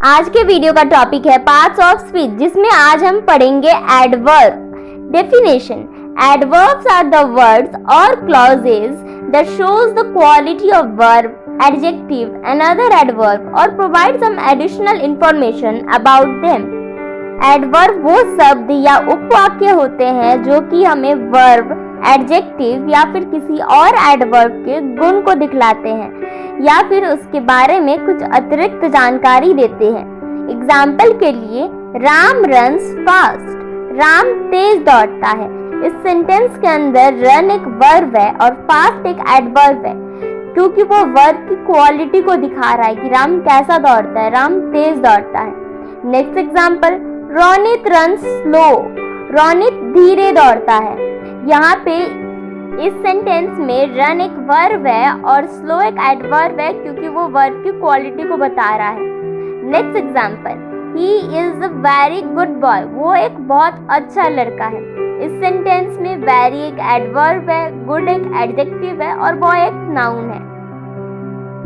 आज के वीडियो का टॉपिक है पार्ट्स ऑफ स्पीच, जिसमें आज हम पढ़ेंगे adverb. Definition: adverbs are the words और clauses that shows the quality of verb, adjective and other adverb or provide some additional information about them. Adverb वो शब्द या उपवाक्य होते हैं जो कि हमें वर्ब, एडजेक्टिव या फिर किसी और एडवर्ब के गुण को दिखलाते हैं या फिर उसके बारे में कुछ अतिरिक्त जानकारी देते हैं। एग्जाम्पल के लिए, राम रन्स फास्ट, राम तेज दौड़ता है। इस सेंटेंस के अंदर रन एक वर्ब है और फास्ट एक एडवर्ब है, क्योंकि वो वर्ब की क्वालिटी को दिखा रहा है कि राम कैसा दौड़ता है, राम तेज दौड़ता है। Next example, Ronit run slow, Ronit धीरे दौड़ता है। यहाँ पे इस सेंटेंस में रन एक वर्ब है और स्लो एक एडवर्ब है, क्योंकि वो वर्ब की क्वालिटी को बता रहा है। Next example, he is a very good boy, वो एक बहुत अच्छा लड़का है। इस सेंटेंस में वेरी एक एडवर्ब है, गुड एक एडजेक्टिव है और बॉय एक नाउन है।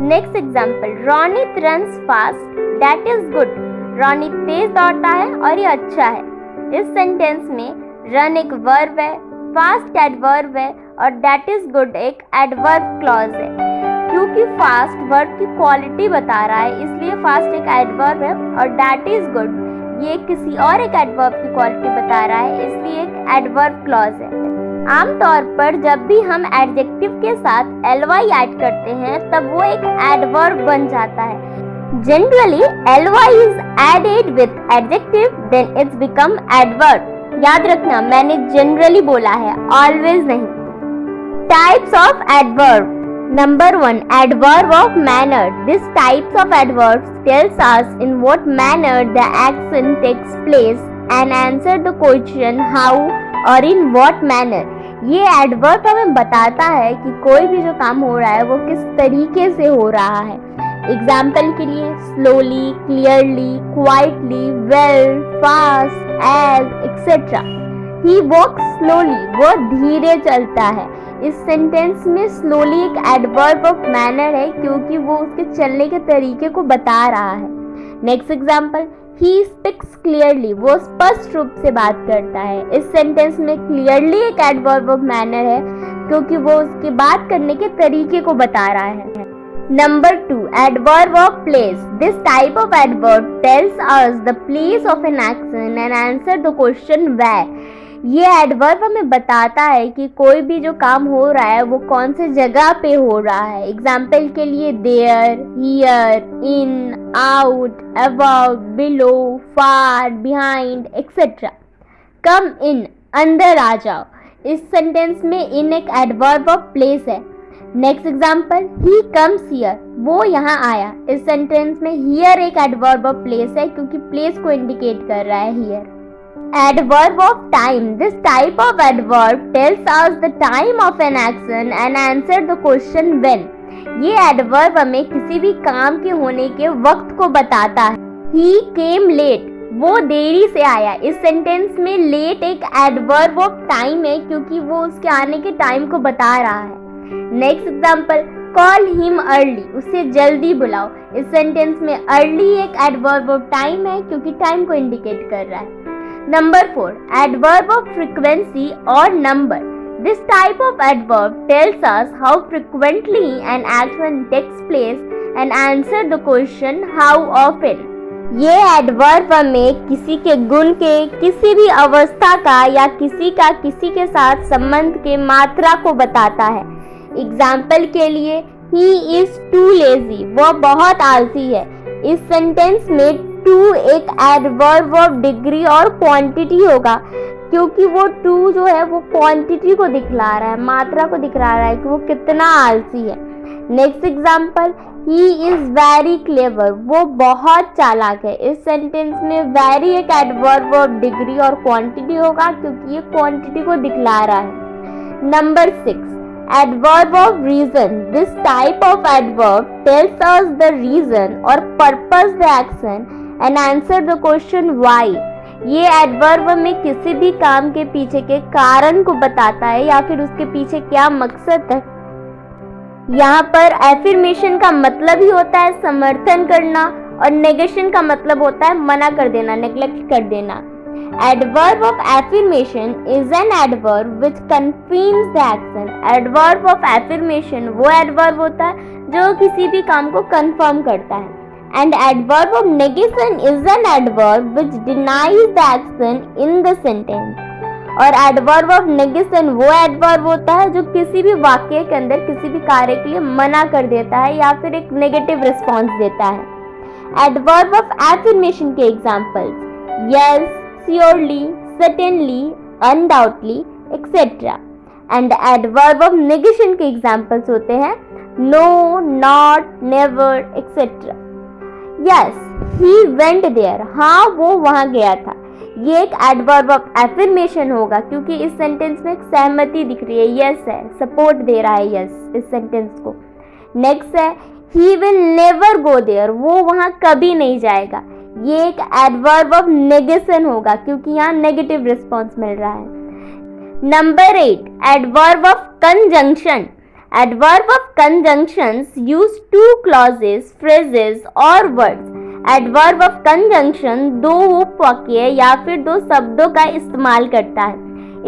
Next example, Ronit runs fast, that is good, Ronit तेज दौड़ता है और ये अच्छा है। इस सेंटेंस में रन एक वर्ब है, फास्ट एडवर्ब है और दैट इज गुड एक एडवर्ब क्लॉज है। क्योंकि फास्ट वर्ब की क्वालिटी बता रहा है, इसलिए फास्ट एक एडवर्ब है और दैट इज गुड ये किसी और एक एडवर्ब की क्वालिटी बता रहा है, इसलिए एक एडवर्ब क्लॉज है। आमतौर पर जब भी हम एडजेक्टिव के साथ ly ऐड करते हैं तब वो एक एडवर्ब बन जाता है। Generally, ly is added with adjective, then it's become adverb. याद रखना, मैंने generally बोला है, always नहीं। Types of adverb. Number 1, adverb of manner. This types of adverbs tells us in what manner the action takes place and answer the question how or in what manner. ये adverb हमें बताता है कि कोई भी जो काम हो रहा है वो किस तरीके से हो रहा है। एग्जाम्पल के लिए, slowly, clearly, quietly, well, fast, as etcetera. He walks slowly, वो धीरे चलता है। इस सेंटेंस में स्लोली एक एडवर्ब ऑफ मैनर है, क्योंकि वो उसके चलने के तरीके को बता रहा है। Next example, he speaks clearly, वो स्पष्ट रूप से बात करता है। इस सेंटेंस में क्लियरली एक एडवर्ब ऑफ मैनर है, क्योंकि वो उसके बात करने के तरीके को बता रहा है। Number 2, adverb of place. This type of adverb tells us the place of an action and answer the question where. ये एडवर्ब हमें बताता है कि कोई भी जो काम हो रहा है वो कौन से जगह पे हो रहा है। एग्जाम्पल के लिए, there, here, in, out, about, below, far, behind etcetera. Come in, अंदर आ जाओ। इस सेंटेंस में इन एक एडवर्ब ऑफ प्लेस है। Next example, he comes here, वो यहाँ आया। इस सेंटेंस में हियर एक एडवर्ब ऑफ प्लेस है, क्योंकि प्लेस को इंडिकेट कर रहा है here. Adverb of time. This type of adverb tells us the time of an action and answer the question when. ये एडवर्ब हमें किसी भी काम के होने के वक्त को बताता है। ही केम लेट, वो देरी से आया। इस सेंटेंस में लेट एक एडवर्ब ऑफ टाइम है, क्योंकि वो उसके आने के टाइम को बता रहा है। Next example, call him early, उसे जल्दी बुलाओ। इस सेंटेंस में अर्ली एक एडवर्ब ऑफ टाइम है, क्योंकि टाइम को इंडिकेट कर रहा है। नंबर 4, एडवर्ब ऑफ फ्रीक्वेंसी और number. This type of adverb tells us how frequently an action takes place and answer the question how often. ये एडवर्ब हमें किसी के गुण के, किसी भी अवस्था का या किसी का किसी के साथ संबंध के मात्रा को बताता है। एग्जाम्पल के लिए, ही इज टू लेजी, वो बहुत आलसी है। इस सेंटेंस में टू एक एडवर्ब ऑफ डिग्री और क्वांटिटी होगा, क्योंकि वो टू जो है वो क्वांटिटी को दिखला रहा है, मात्रा को दिखला रहा है कि वो कितना आलसी है। Next example, he is very clever, वो बहुत चालाक है। इस सेंटेंस में वेरी एक एडवर्ब ऑफ डिग्री और क्वांटिटी होगा, क्योंकि ये क्वांटिटी को दिखला रहा है। Number 6, adverb of reason. This type of adverb tells us the reason or purpose the action and answer the question why. ये adverb हमें किसी भी काम के पीछे के कारण को बताता है या फिर उसके पीछे क्या मकसद है। यहाँ पर एफर्मेशन का मतलब ही होता है समर्थन करना और नेगेशन का मतलब होता है मना कर देना, नेग्लेक्ट कर देना। Adverb of affirmation is an adverb which confirms the action. Adverb of affirmation वो adverb होता है जो किसी भी काम को confirm करता है. And adverb of negation is an adverb which denies the action in the sentence. और adverb of negation वो adverb होता है जो किसी भी वाक्य के अंदर किसी भी कार्य के लिए मना कर देता है या फिर एक negative response देता है. Adverb of affirmation के examples: yes, surely, certainly, undoubtedly, etc. And adverb of negation के examples होते हैं no, not, never, etc. Yes, he went there. हाँ, वो वहाँ गया था. ये एक adverb of affirmation होगा क्योंकि इस सेंटेंस में एक सहमति दिख रही है, yes है, सपोर्ट दे रहा है yes इस सेंटेंस को. नेक्स्ट है he will never go there. वो वहाँ कभी नहीं जाएगा. ये एक एडवर्ब ऑफ नेगेशन होगा क्योंकि यहाँ नेगेटिव रिस्पॉन्स मिल रहा है. Number 8, adverb of conjunction. Adverb of conjunctions use to clauses, phrases और वर्ड्स. एडवर्ब ऑफ कंजंक्शन दो उपवाक्य या फिर दो शब्दों का इस्तेमाल करता है.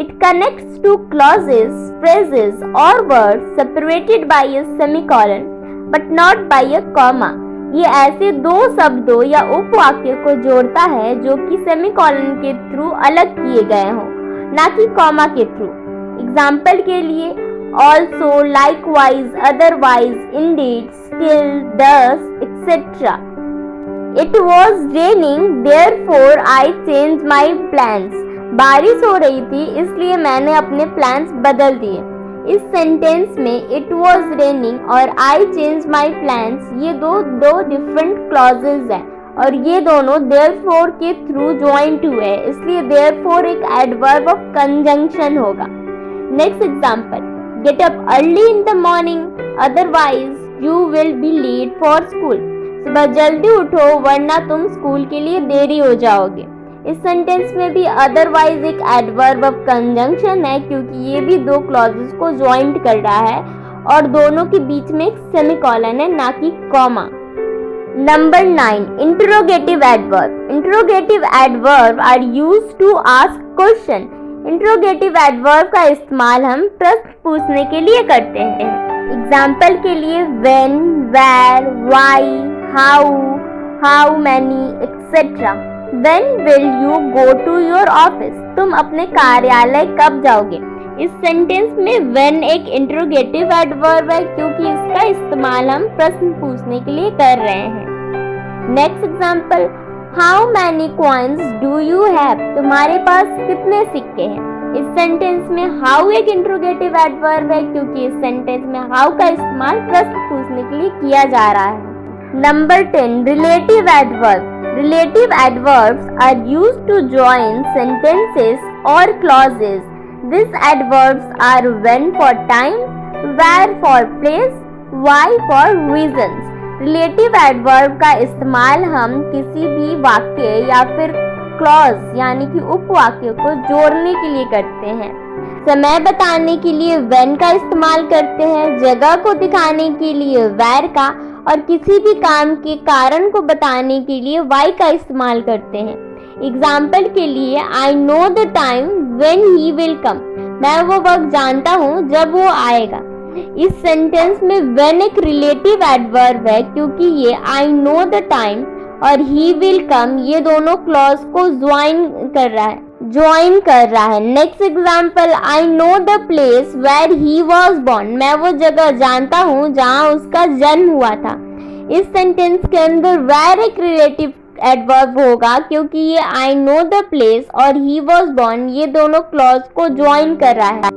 It connects two clauses, phrases और words separated by a semicolon but not by a comma. ये ऐसे दो शब्दों या उपवाक्य को जोड़ता है जो कि सेमीकोलन के थ्रू अलग किए गए हों, ना कि कॉमा के थ्रू. एग्जाम्पल के लिए also, likewise, otherwise, indeed, still, thus, etc. It was raining, therefore I changed my plans. बारिश हो रही थी इसलिए मैंने अपने प्लान्स बदल दिए. इस सेंटेंस में इट वॉज रेनिंग और आई चेंज माई प्लान्स ये दो डिफरेंट क्लॉजेज हैं और ये दोनों देयरफॉर के थ्रू ज्वाइंट हुए हैं, इसलिए देयरफॉर एक एडवर्ब ऑफ कंजंक्शन होगा. Next example, get up early in the morning otherwise you will be late for school. सुबह जल्दी उठो वरना तुम स्कूल के लिए देरी हो जाओगे. इस सेंटेंस में भी अदरवाइज एक एडवर्ब ऑफ कंजंक्शन है क्योंकि ये भी दो क्लॉजेस को ज्वाइंट कर रहा है और दोनों के बीच में एक सेमीकोलन है, ना कि comma. Number 9, interrogative adverb. Interrogative adverb are used to ask question. Interrogative adverb का इस्तेमाल हम प्रश्न पूछने के लिए करते हैं. एग्जाम्पल के लिए when, where, why, how many etcetera. When will you go to your office? तुम अपने कार्यालय कब जाओगे? इस सेंटेंस में when एक इंटरोगेटिव एडवर्ब है क्योंकि इसका इस्तेमाल हम प्रश्न पूछने के लिए कर रहे हैं. Next example, how many coins do you have? तुम्हारे पास कितने सिक्के हैं? इस सेंटेंस में how एक इंटरोगेटिव एडवर्ब है क्योंकि इस सेंटेंस में how का इस्तेमाल प्रश्न पूछने के लिए किया जा रहा है. Number 10, relative adverb. Relative adverbs are used to join sentences or clauses. These adverbs are when for time, where for place, why for reasons. Relative adverb का इस्तेमाल हम किसी भी वाक्य या फिर क्लॉज यानी कि उपवाक्य को जोड़ने के लिए करते हैं. समय बताने के लिए when का इस्तेमाल करते हैं, जगह को दिखाने के लिए where का और किसी भी काम के कारण को बताने के लिए why का इस्तेमाल करते हैं. एग्जाम्पल के लिए I know the time when he will come. मैं वो वक्त जानता हूँ जब वो आएगा. इस सेंटेंस में when एक रिलेटिव एडवर्ब है क्योंकि ये I know the time और he will come ये दोनों क्लॉज को ज्वाइन कर रहा है. Next example, I know the place where he was born. मैं वो जगह जानता हूँ जहाँ उसका जन्म हुआ था. इस सेंटेंस के अंदर where एक रिलेटिव एडवर्ब होगा क्योंकि ये I know the place और he was born ये दोनों क्लॉज को ज्वाइन कर रहा है.